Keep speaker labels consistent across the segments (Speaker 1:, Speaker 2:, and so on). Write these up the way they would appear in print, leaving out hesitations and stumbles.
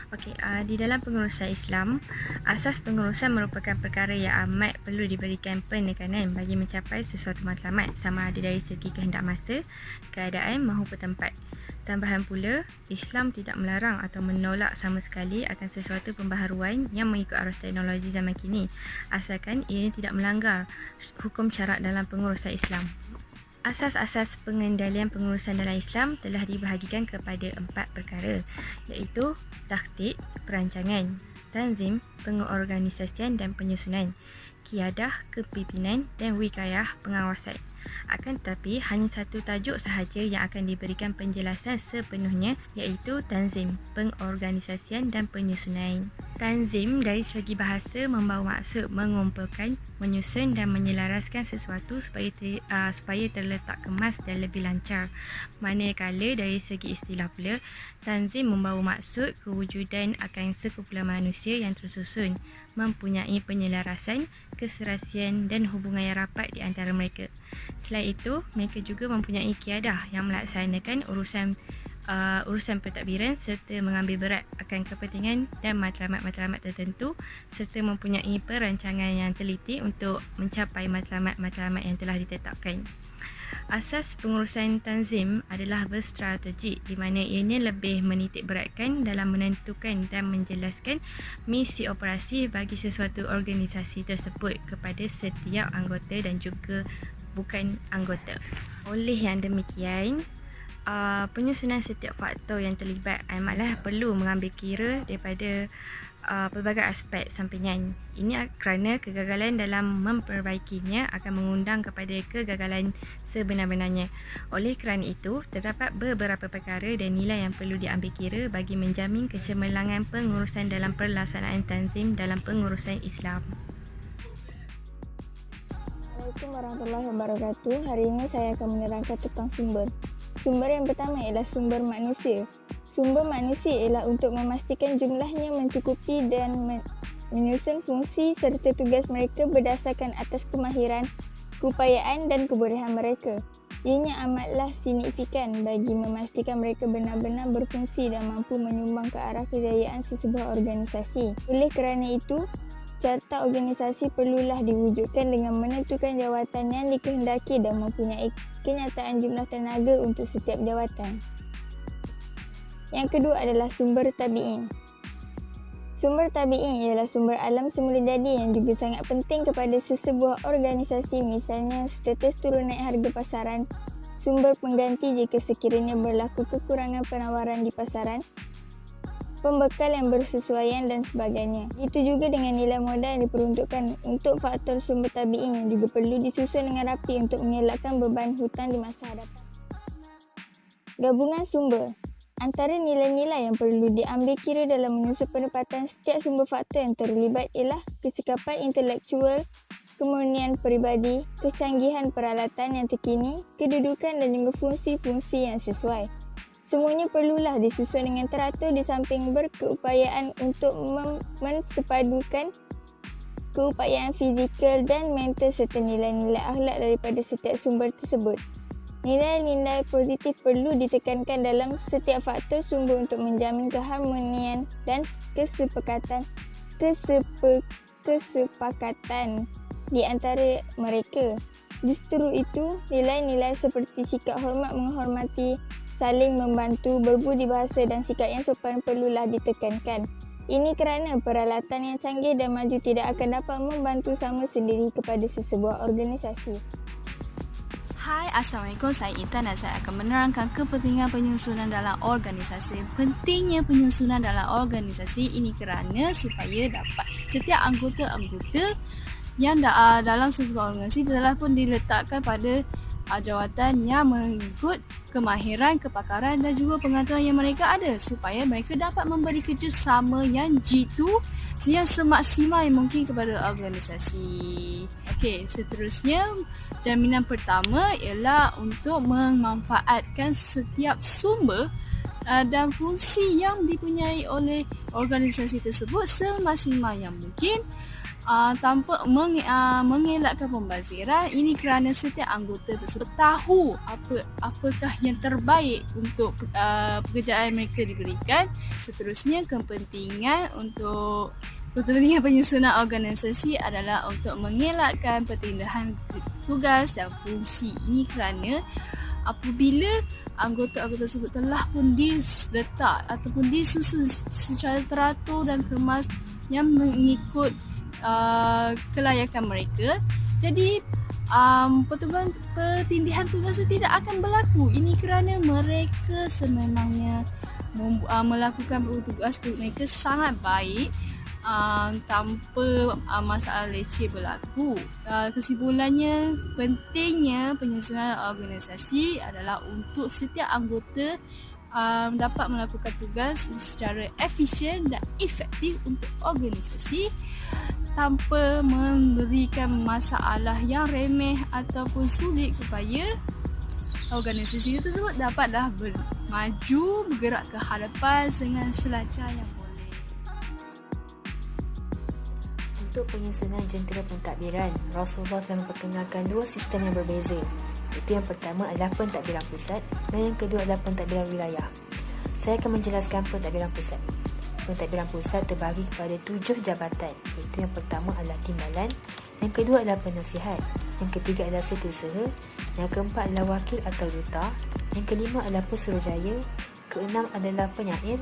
Speaker 1: Okey, di dalam pengurusan Islam, asas pengurusan merupakan perkara yang amat perlu diberikan penekanan bagi mencapai sesuatu matlamat sama ada dari segi kehendak masa, keadaan maupun tempat. Tambahan pula, Islam tidak melarang atau menolak sama sekali akan sesuatu pembaharuan yang mengikut arus teknologi zaman kini, asalkan ia tidak melanggar hukum syarak dalam pengurusan Islam. Asas-asas pengendalian pengurusan dalam Islam telah dibahagikan kepada 4 perkara, iaitu takhtik, perancangan, tanzim, pengorganisasian dan penyusunan, kiadah, kepimpinan dan wikayah, pengawasan. Akan tetapi, hanya satu tajuk sahaja yang akan diberikan penjelasan sepenuhnya, iaitu tanzim, pengorganisasian dan penyusunan. Tanzim dari segi bahasa membawa maksud mengumpulkan, menyusun dan menyelaraskan sesuatu supaya terletak kemas dan lebih lancar. Manakala dari segi istilah pula, tanzim membawa maksud kewujudan akan sekumpulan manusia yang tersusun, mempunyai penyelarasan, keserasian dan hubungan yang rapat di antara mereka. Selain itu, mereka juga mempunyai kiadah yang melaksanakan urusan pentadbiran serta mengambil berat akan kepentingan dan matlamat-matlamat tertentu serta mempunyai perancangan yang teliti untuk mencapai matlamat-matlamat yang telah ditetapkan. Asas pengurusan tanzim adalah berstrategi di mana ianya lebih menitik beratkan dalam menentukan dan menjelaskan misi operasi bagi sesuatu organisasi tersebut kepada setiap anggota dan juga bukan anggota. Oleh yang demikian, penyusunan setiap faktor yang terlibat amatlah perlu mengambil kira daripada pelbagai aspek sampingan. Ini kerana kegagalan dalam memperbaikinya akan mengundang kepada kegagalan sebenar-benarnya. Oleh kerana itu, terdapat beberapa perkara dan nilai yang perlu diambil kira bagi menjamin kecemerlangan pengurusan dalam pelaksanaan tanzim dalam pengurusan Islam.
Speaker 2: Assalamualaikum warahmatullahi wabarakatuh. Hari ini saya akan menerangkan tentang sumber. Sumber yang pertama ialah sumber manusia. Sumber manusia ialah untuk memastikan jumlahnya mencukupi dan menyusun fungsi serta tugas mereka berdasarkan atas kemahiran, keupayaan dan kebolehan mereka. Ianya amatlah signifikan bagi memastikan mereka benar-benar berfungsi dan mampu menyumbang ke arah kejayaan sesebuah organisasi. Oleh kerana itu, carta organisasi perlulah diwujudkan dengan menentukan jawatan yang dikehendaki dan mempunyai kenyataan jumlah tenaga untuk setiap jawatan. Yang kedua adalah sumber tabi'in. Sumber tabi'in ialah sumber alam semula jadi yang juga sangat penting kepada sesebuah organisasi, misalnya status turun naik harga pasaran, sumber pengganti jika sekiranya berlaku kekurangan penawaran di pasaran, pembekal yang bersesuaian dan sebagainya. Itu juga dengan nilai modal yang diperuntukkan untuk faktor sumber tabi'i yang juga perlu disusun dengan rapi untuk mengelakkan beban hutang di masa hadapan. Gabungan sumber. Antara nilai-nilai yang perlu diambil kira dalam menyusun penempatan setiap sumber faktor yang terlibat ialah kecekapan intelektual, kemurnian peribadi, kecanggihan peralatan yang terkini, kedudukan dan juga fungsi-fungsi yang sesuai. Semuanya perlulah disusun dengan teratur di samping berkeupayaan untuk mensepadukan keupayaan fizikal dan mental serta nilai-nilai akhlak daripada setiap sumber tersebut. Nilai-nilai positif perlu ditekankan dalam setiap faktor sumber untuk menjamin keharmonian dan kesepakatan di antara mereka. Justru itu, nilai-nilai seperti sikap hormat menghormati, saling membantu, berbudi bahasa dan sikap yang sopan perlulah ditekankan. Ini kerana peralatan yang canggih dan maju tidak akan dapat membantu sama sendiri kepada sesebuah organisasi.
Speaker 3: Hai, Assalamualaikum. Saya Intan dan saya akan menerangkan kepentingan penyusunan dalam organisasi. Pentingnya penyusunan dalam organisasi ini kerana supaya dapat setiap anggota-anggota yang dalam sebuah organisasi telah pun diletakkan pada jawatan yang mengikut kemahiran, kepakaran dan juga pengetahuan yang mereka ada supaya mereka dapat memberi kerjasama yang jitu yang semaksimal yang mungkin kepada organisasi. Okey, seterusnya jaminan pertama ialah untuk memanfaatkan setiap sumber dan fungsi yang dipunyai oleh organisasi tersebut semaksimal yang mungkin tanpa mengelakkan pembaziran. Ini kerana setiap anggota tersebut tahu apakah yang terbaik untuk pekerjaan mereka diberikan. Seterusnya, kepentingan penyusunan organisasi adalah untuk mengelakkan perpindahan tugas dan fungsi. Ini kerana apabila anggota-anggota tersebut telah pun diletak ataupun disusun secara teratur dan kemas yang mengikut kelayakan mereka, jadi pertindihan tugas itu tidak akan berlaku. Ini kerana mereka sememangnya melakukan tugas mereka sangat baik tanpa masalah leceh berlaku. Kesimpulannya, pentingnya penyusunan organisasi adalah untuk setiap anggota dapat melakukan tugas secara efisien dan efektif untuk organisasi tanpa memberikan masalah yang remeh ataupun sulit, supaya organisasi tersebut dapatlah bergerak ke hadapan dengan selancar yang boleh.
Speaker 4: Untuk penyusunan jentera pentadbiran, Rasulullah telah memperkenalkan dua sistem yang berbeza. Itu yang pertama adalah pentadbiran pusat dan yang kedua adalah pentadbiran wilayah. Saya akan menjelaskan pentadbiran pusat. Pentadbiran pusat terbahagi kepada 7 jabatan. Itu yang pertama adalah timbalan, yang kedua adalah penasihat, yang ketiga adalah setiausaha, yang keempat adalah wakil atau duta, yang kelima adalah pesuruhjaya, keenam adalah penyair,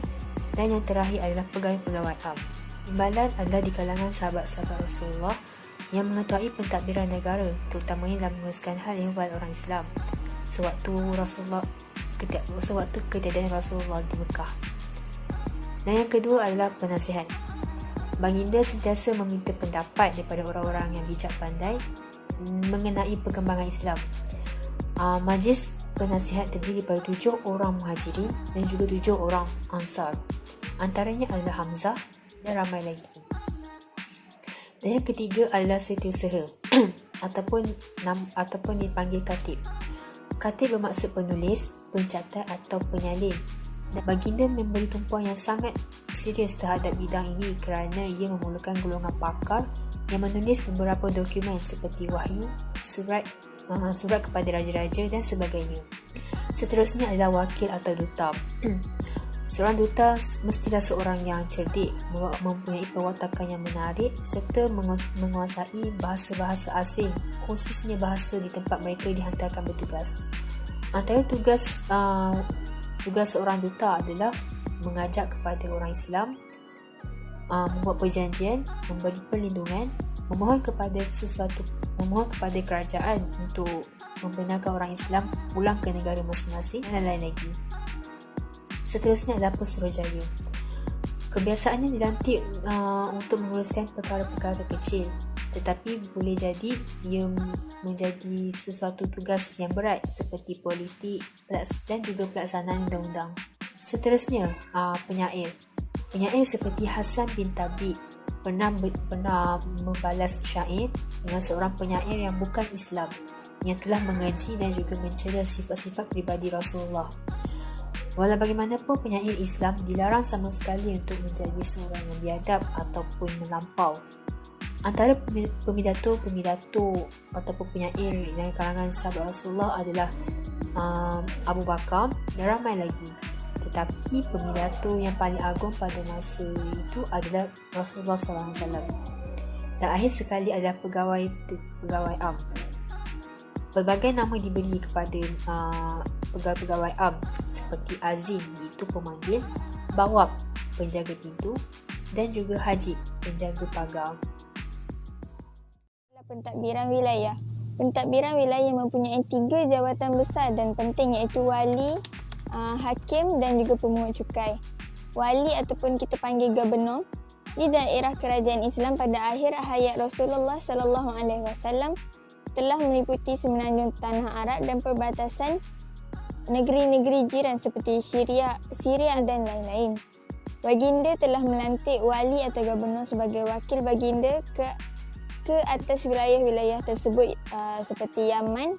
Speaker 4: dan yang terakhir adalah pegawai-pegawai am. Timbalan adalah di kalangan sahabat-sahabat Rasulullah yang mengetahui pentadbiran negara, terutamanya dalam menguruskan hal yang ehwal orang Islam sewaktu ketiadaan Rasulullah di Mekah. Dan yang kedua adalah penasihat. Baginda sentiasa meminta pendapat daripada orang-orang yang bijak pandai mengenai perkembangan Islam. Majlis penasihat terdiri daripada 7 orang muhajirin dan juga 7 orang ansar. Antaranya adalah Hamzah dan ramai lagi. Dan yang ketiga adalah setiausaha ataupun dipanggil katib. Katib bermaksud penulis, pencatat atau penyalin. Dan baginda memberi tumpuan yang sangat serius terhadap bidang ini kerana ia memerlukan golongan pakar yang menulis beberapa dokumen seperti wahyu, surat kepada raja-raja dan sebagainya. Seterusnya adalah wakil atau duta. Seorang duta mestilah seorang yang cerdik, mempunyai perwatakan yang menarik serta menguasai bahasa-bahasa asing, khususnya bahasa di tempat mereka dihantarkan bertugas. Antara tugas seorang duta adalah mengajak kepada orang Islam, membuat perjanjian, memberi perlindungan, memohon kepada kerajaan untuk membenarkan orang Islam pulang ke negara masing-masing dan lain-lain lagi. Seterusnya adalah pesuruhjaya. Kebiasaannya dilantik untuk menguruskan perkara-perkara kecil, tetapi boleh jadi ia menjadi sesuatu tugas yang berat seperti politik dan juga pelaksanaan undang-undang. Seterusnya, penyair. Penyair seperti Hasan bin Thabit pernah membalas syair dengan seorang penyair yang bukan Islam yang telah mengeji dan juga mencela sifat-sifat pribadi Rasulullah. Walau bagaimanapun, penyair Islam dilarang sama sekali untuk menjadi seorang yang biadab ataupun melampau. Antara pemidato ataupun penyair dari kalangan sahabat Rasulullah adalah Abu Bakar dan ramai lagi. Tetapi pemidato yang paling agung pada masa itu adalah Rasulullah SAW. Dan akhir sekali adalah pegawai am. Berbagai nama diberi kepada pegawai-pegawai am seperti Azim, iaitu pemanggil, Bawab, penjaga pintu, dan juga Hajib, penjaga pagar.
Speaker 2: Pentadbiran wilayah. Pentadbiran wilayah mempunyai 3 jawatan besar dan penting, iaitu wali, hakim dan juga pemungut cukai. Wali ataupun kita panggil gubernur di daerah kerajaan Islam pada akhir hayat Rasulullah SAW telah meliputi semenanjung tanah Arab dan perbatasan negeri-negeri jiran seperti Syria dan lain-lain. Baginda telah melantik wali atau gubernur sebagai wakil baginda ke atas wilayah-wilayah tersebut, seperti Yaman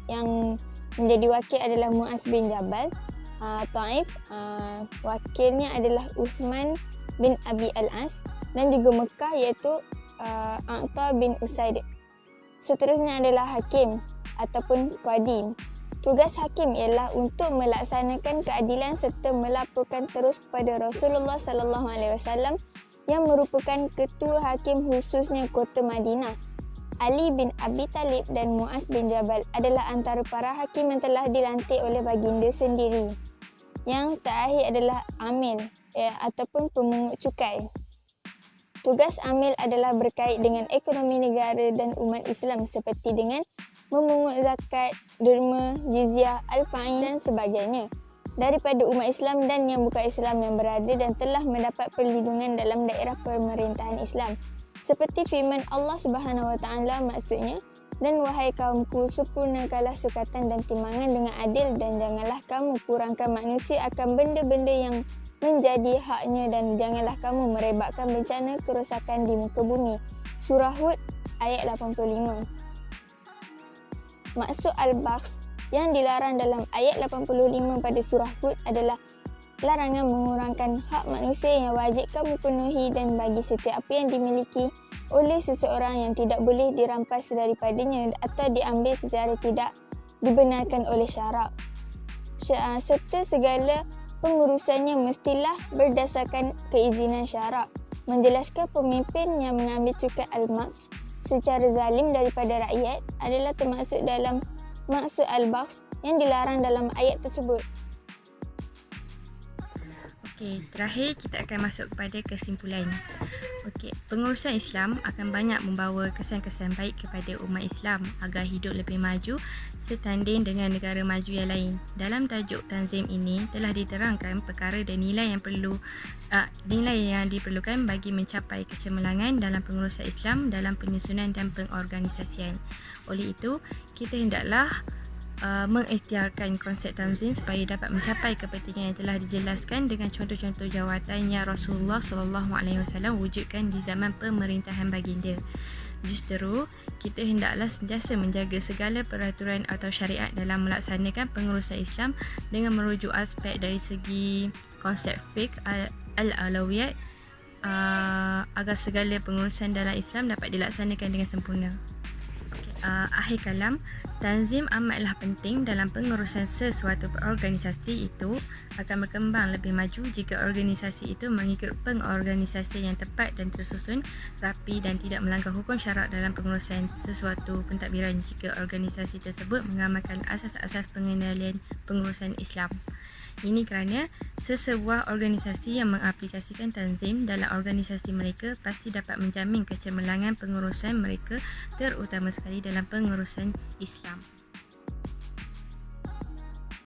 Speaker 2: yang menjadi wakil adalah Muaz bin Jabal, Taif wakilnya adalah Uthman bin Abi Al-As, dan juga Mekah iaitu A'ta bin Usaid. Seterusnya adalah hakim ataupun qadi. Tugas hakim ialah untuk melaksanakan keadilan serta melaporkan terus kepada Rasulullah sallallahu alaihi wasallam yang merupakan ketua hakim khususnya kota Madinah. Ali bin Abi Talib dan Muaz bin Jabal adalah antara para hakim yang telah dilantik oleh baginda sendiri. Yang terakhir adalah amil ataupun pemungut cukai. Tugas amil adalah berkait dengan ekonomi negara dan umat Islam seperti dengan memungut zakat, derma, jizyah, al-fa'in dan sebagainya daripada umat Islam dan yang bukan Islam yang berada dan telah mendapat perlindungan dalam daerah pemerintahan Islam. Seperti firman Allah Subhanahu Wa Taala maksudnya, dan wahai kaumku, sempurnakanlah sukatan dan timbangan dengan adil dan janganlah kamu kurangkan manusia akan benda-benda yang menjadi haknya dan janganlah kamu merebakkan bencana kerosakan di muka bumi. Surah Hud ayat 85. Maksud al-baghs yang dilarang dalam ayat 85 pada surah Hud adalah larangan mengurangkan hak manusia yang wajib kamu penuhi dan bagi setiap apa yang dimiliki oleh seseorang yang tidak boleh dirampas daripadanya atau diambil secara tidak dibenarkan oleh syarak. Serta segala pengurusannya mestilah berdasarkan keizinan syarak. Menjelaskan pemimpin yang mengambil cukai al-maghs secara zalim daripada rakyat adalah termasuk dalam maksud al-baghs yang dilarang dalam ayat tersebut.
Speaker 1: Okey, terakhir kita akan masuk kepada kesimpulan. Okey, pengurusan Islam akan banyak membawa kesan-kesan baik kepada umat Islam agar hidup lebih maju setanding dengan negara maju yang lain. Dalam tajuk tanzim ini telah diterangkan perkara dan nilai yang diperlukan bagi mencapai kecemerlangan dalam pengurusan Islam dalam penyusunan dan pengorganisasian. Oleh itu, kita hendaklah mengikhtiarkan konsep tanzim supaya dapat mencapai kepentingan yang telah dijelaskan dengan contoh-contoh jawatan yang Rasulullah SAW wujudkan di zaman pemerintahan baginda. Justru, kita hendaklah sentiasa menjaga segala peraturan atau syariat dalam melaksanakan pengurusan Islam dengan merujuk aspek dari segi konsep fiqh al-alawiyat agar segala pengurusan dalam Islam dapat dilaksanakan dengan sempurna. Akhir kalam, tanzim amatlah penting dalam pengurusan sesuatu organisasi itu akan berkembang lebih maju jika organisasi itu mengikut pengorganisasian yang tepat dan tersusun, rapi dan tidak melanggar hukum syarak dalam pengurusan sesuatu pentadbiran jika organisasi tersebut mengamalkan asas-asas pengendalian pengurusan Islam. Ini kerana sesebuah organisasi yang mengaplikasikan tanzim dalam organisasi mereka pasti dapat menjamin kecemerlangan pengurusan mereka, terutama sekali dalam pengurusan Islam.